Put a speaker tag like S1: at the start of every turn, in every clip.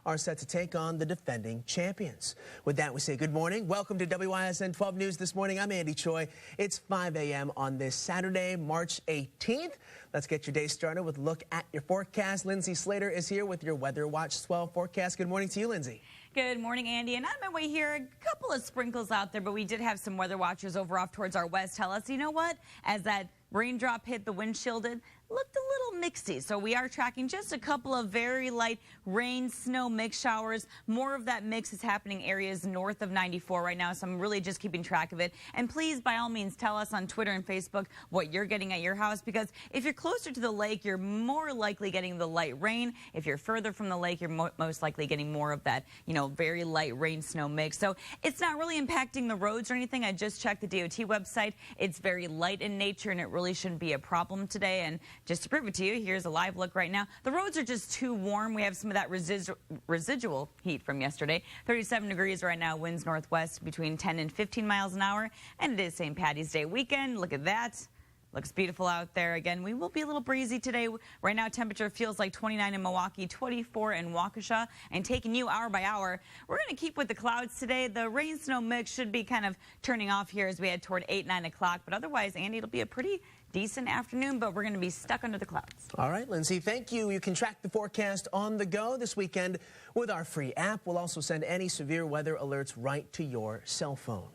S1: are set to take on the defending champions. With that, we say good morning. Welcome to WISN 12 News this morning. I'm Andy Choi. It's 5 a.m. on this Saturday, March 18th. Let's get your day started with a look at your forecast. Lindsey Slater is here with your Weather Watch 12 forecast. Good morning to you, Lindsey.
S2: Good morning, Andy. And on my way here, a couple of sprinkles out there, but we did have some weather watchers over off towards our west tell us, you know what, as that raindrop hit the windshield, it looked a little mixy. So we are tracking just a couple of very light rain, snow mix showers. More of that mix is happening areas north of 94 right now, so I'm really just keeping track of it. And please, by all means, tell us on Twitter and Facebook what you're getting at your house, because if you're closer to the lake, you're more likely getting the light rain. If you're further from the lake, you're most likely getting more of that, very light rain snow mix. So it's not really impacting the roads or anything. I just checked the DOT website. It's very light in nature, and it really shouldn't be a problem today. And just to prove it to you, here's a live look right now. The roads are just too warm. We have some of that residual heat from yesterday. 37 degrees right now, winds northwest between 10 and 15 miles an hour. And it is St. Patty's Day weekend. Look at that. Looks beautiful out there. Again, we will be a little breezy today. Right now, temperature feels like 29 in Milwaukee, 24 in Waukesha. And taking you hour by hour, we're going to keep with the clouds today. The rain-snow mix should be kind of turning off here as we head toward 8, 9 o'clock. But otherwise, Andy, it'll be a pretty decent afternoon, but we're going to be stuck under the clouds.
S1: All right, Lindsey, thank you. You can track the forecast on the go this weekend with our free app. We'll also send any severe weather alerts right to your cell phone.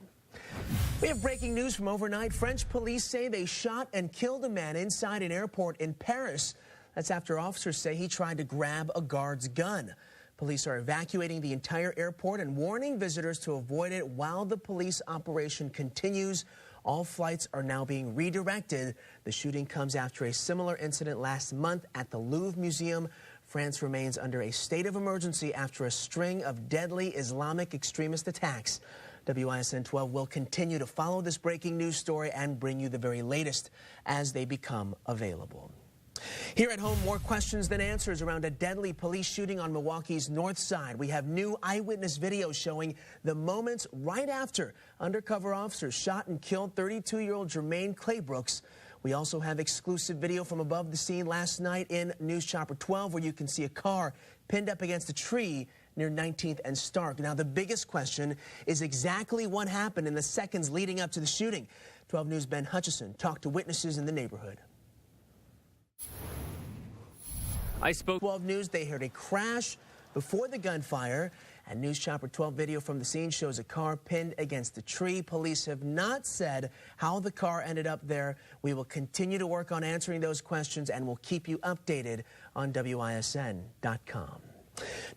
S1: We have breaking news from overnight. French police say they shot and killed a man inside an airport in Paris. That's after officers say he tried to grab a guard's gun. Police are evacuating the entire airport and warning visitors to avoid it while the police operation continues. All flights are now being redirected. The shooting comes after a similar incident last month at the Louvre Museum. France remains under a state of emergency after a string of deadly Islamic extremist attacks. WISN 12 will continue to follow this breaking news story and bring you the very latest as they become available. Here at home, more questions than answers around a deadly police shooting on Milwaukee's north side. We have new eyewitness video showing the moments right after undercover officers shot and killed 32-year-old Jermaine Claybrooks. We also have exclusive video from above the scene last night in News Chopper 12, where you can see a car pinned up against a tree near 19th and Stark. Now, the biggest question is exactly what happened in the seconds leading up to the shooting. 12 News' Ben Hutchison talked to witnesses in the neighborhood.
S3: I spoke
S1: 12 News, they heard a crash before the gunfire, and News Chopper 12 video from the scene shows a car pinned against a tree. Police have not said how the car ended up there. We will continue to work on answering those questions, and we'll keep you updated on WISN.com.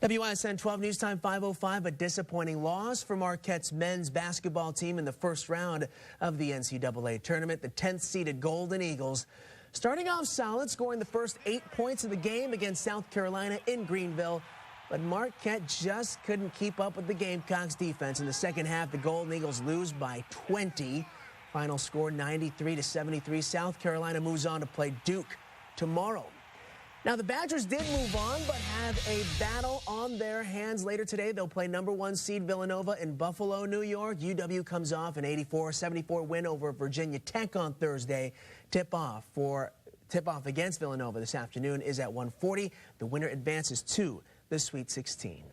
S1: WISN 12 News Time 5:05, a disappointing loss for Marquette's men's basketball team in the first round of the NCAA tournament. The 10th-seeded Golden Eagles starting off solid, scoring the first 8 points of the game against South Carolina in Greenville. But Marquette just couldn't keep up with the Gamecocks' defense. In the second half, the Golden Eagles lose by 20. Final score 93-73. South Carolina moves on to play Duke tomorrow. Now, the Badgers did move on, but have a battle on their hands later today. They'll play #1 seed Villanova in Buffalo, New York. UW comes off an 84-74 win over Virginia Tech on Thursday. Tip-off against Villanova this afternoon is at 1:40. The winner advances to the Sweet 16.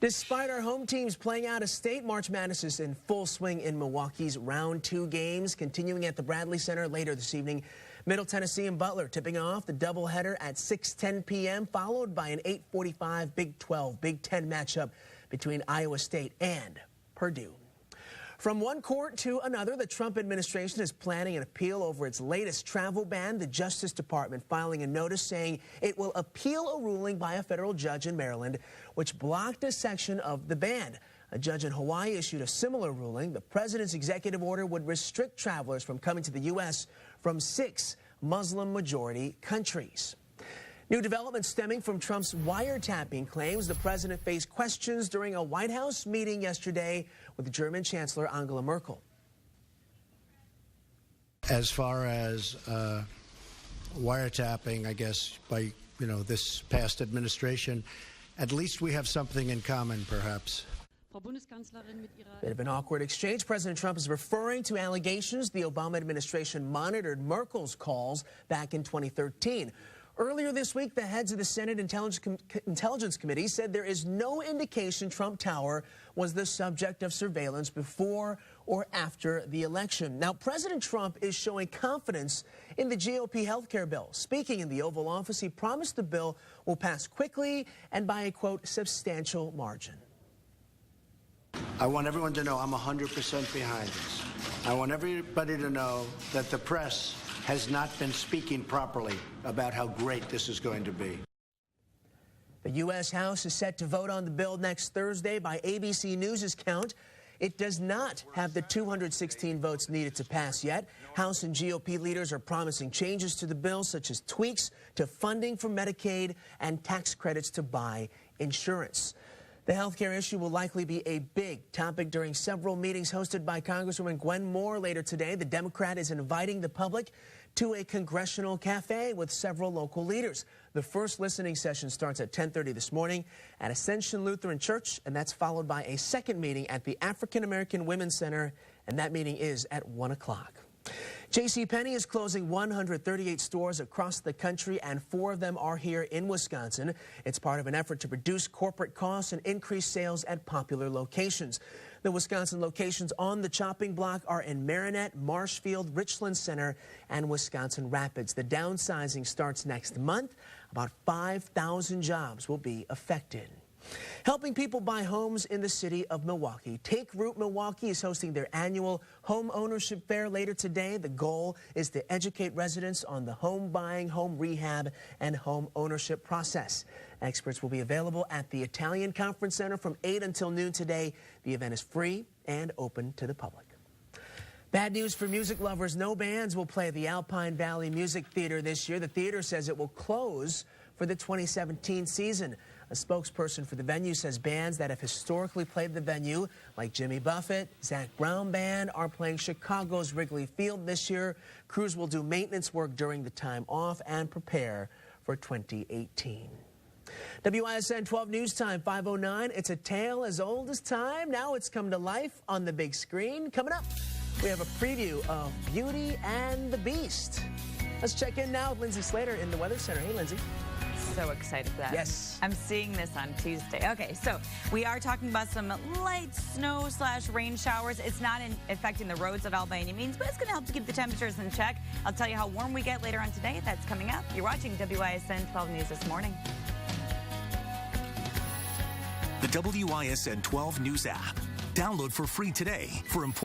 S1: Despite our home teams playing out of state, March Madness is in full swing in Milwaukee's round 2 games, continuing at the Bradley Center later this evening. Middle Tennessee and Butler tipping off the doubleheader at 6:10 p.m., followed by an 8:45 Big 12, Big 10 matchup between Iowa State and Purdue. From one court to another, the Trump administration is planning an appeal over its latest travel ban. The Justice Department filing a notice saying it will appeal a ruling by a federal judge in Maryland which blocked a section of the ban. A judge in Hawaii issued a similar ruling. The president's executive order would restrict travelers from coming to the U.S. from 6 Muslim-majority countries. New developments stemming from Trump's wiretapping claims. The president faced questions during a White House meeting yesterday with German Chancellor Angela Merkel.
S4: As far as wiretapping, I guess, by this past administration, at least we have something in common, perhaps.
S1: Bit of an awkward exchange. President Trump is referring to allegations the Obama administration monitored Merkel's calls back in 2013. Earlier this week, the heads of the Senate Intelligence Committee said there is no indication Trump Tower was the subject of surveillance before or after the election. Now, President Trump is showing confidence in the GOP health care bill. Speaking in the Oval Office, he promised the bill will pass quickly and by a, quote, substantial margin.
S4: I want everyone to know I'm 100% behind this. I want everybody to know that the press has not been speaking properly about how great this is going to be.
S1: The U.S. House is set to vote on the bill next Thursday. By ABC News' count, it does not have the 216 votes needed to pass yet. House and GOP leaders are promising changes to the bill, such as tweaks to funding for Medicaid and tax credits to buy insurance. The health care issue will likely be a big topic during several meetings hosted by Congresswoman Gwen Moore later today. The Democrat is inviting the public to a congressional cafe with several local leaders. The first listening session starts at 10:30 this morning at Ascension Lutheran Church, and that's followed by a second meeting at the African American Women's Center, and that meeting is at 1 o'clock. JCPenney is closing 138 stores across the country, and 4 of them are here in Wisconsin. It's part of an effort to reduce corporate costs and increase sales at popular locations. The Wisconsin locations on the chopping block are in Marinette, Marshfield, Richland Center, and Wisconsin Rapids. The downsizing starts next month. About 5,000 jobs will be affected. Helping people buy homes in the city of Milwaukee. Take Root Milwaukee is hosting their annual home ownership fair later today. The goal is to educate residents on the home buying, home rehab, and home ownership process. Experts will be available at the Italian Conference Center from 8 until noon today. The event is free and open to the public. Bad news for music lovers. No bands will play at the Alpine Valley Music Theater this year. The theater says it will close for the 2017 season. A spokesperson for the venue says bands that have historically played the venue, like Jimmy Buffett, Zac Brown Band, are playing Chicago's Wrigley Field this year. Crews will do maintenance work during the time off and prepare for 2018. WISN 12 News Time, 5:09. It's a tale as old as time. Now it's come to life on the big screen. Coming up, we have a preview of Beauty and the Beast. Let's check in now with Lindsey Slater in the Weather Center. Hey, Lindsey.
S2: So excited for that.
S1: Yes.
S2: I'm seeing this on Tuesday. Okay, so we are talking about some light snow/rain showers. It's not affecting the roads at all by any means, but it's going to help to keep the temperatures in check. I'll tell you how warm we get later on today. That's coming up. You're watching WISN 12 News this morning.
S5: The WISN 12 News app. Download for free today for important